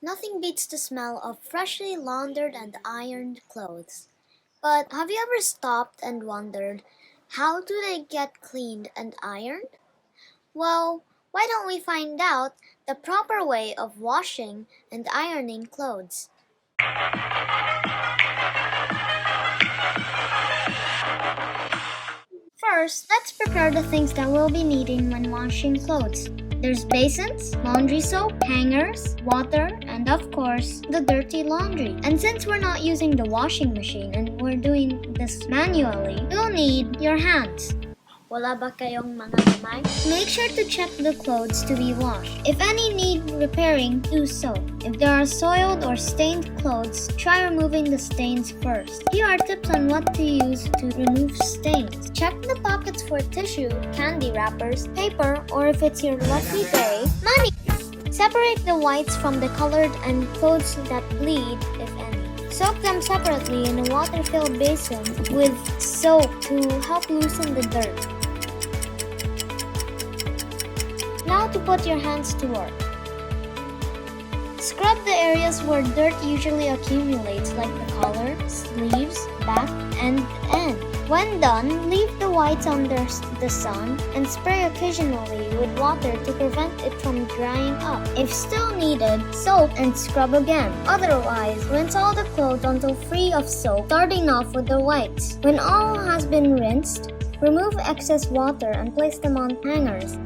Nothing beats the smell of freshly laundered and ironed clothes. But have you ever stopped and wondered, how do they get cleaned and ironed? Well, why don't we find out the proper way of washing and ironing clothes? First, let's prepare the things that we'll be needing when washing clothes. There's basins, laundry soap, hangers, water, and of course, the dirty laundry. And since we're not using the washing machine and we're doing this manually, you'll need your hands. Wala ba kayong mga kamay? Make sure to check the clothes to be washed. If any need repairing, do so. If there are soiled or stained clothes, try removing the stains first. Here are tips on what to use to remove stains. Check the pockets for tissue, candy wrappers, paper, or if it's your lucky day, money. Separate the whites from the colored and clothes that bleed, if any. Soak them separately in a water-filled basin with soap to help loosen the dirt. Now to put your hands to work. Scrub the areas where dirt usually accumulates like the collar, sleeves, back, and end. When done, leave the whites under the sun and spray occasionally with water to prevent it from drying up. If still needed, soak and scrub again. Otherwise, rinse all the clothes until free of soap, starting off with the whites. When all has been rinsed, remove excess water and place them on hangers.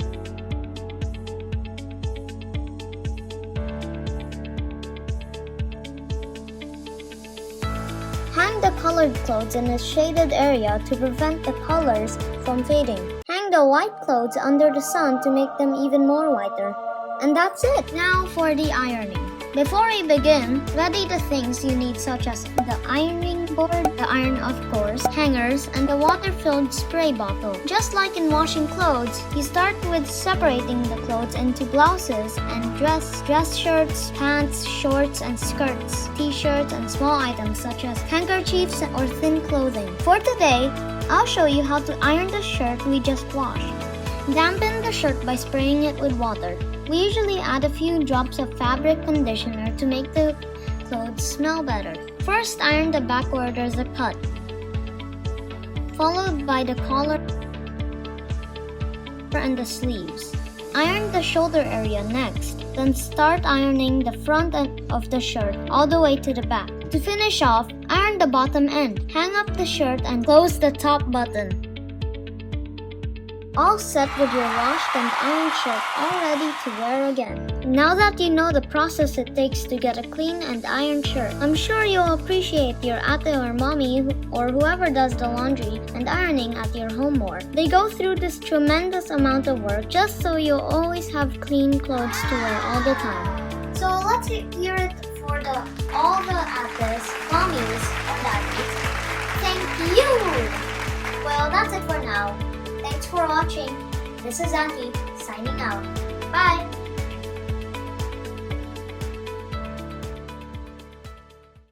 Hang the colored clothes in a shaded area to prevent the colors from fading. Hang the white clothes under the sun to make them even more whiter. And that's it! Now for the ironing. Before we begin, ready the things you need such as the ironing board, the iron of course, hangers, and the water-filled spray bottle. Just like in washing clothes, you start with separating the clothes into blouses and dress shirts, pants, shorts, and skirts, t-shirts, and small items such as handkerchiefs or thin clothing. For today, I'll show you how to iron the shirt we just washed. Dampen the shirt by spraying it with water. We usually add a few drops of fabric conditioner to make the clothes smell better. First, iron the back where there's a cut, followed by the collar and the sleeves. Iron the shoulder area next, then start ironing the front end of the shirt all the way to the back. To finish off, iron the bottom end. Hang up the shirt and close the top button. All set with your washed and ironed shirt all ready to wear again. Now that you know the process it takes to get a clean and ironed shirt, I'm sure you'll appreciate your ate or mommy or whoever does the laundry and ironing at your home more. They go through this tremendous amount of work just so you'll always have clean clothes to wear all the time. So let's hear it for all the ates, mommies, and daddies. Thank you! Well, that's it for now. Thanks for watching. This is Aki, signing out. Bye!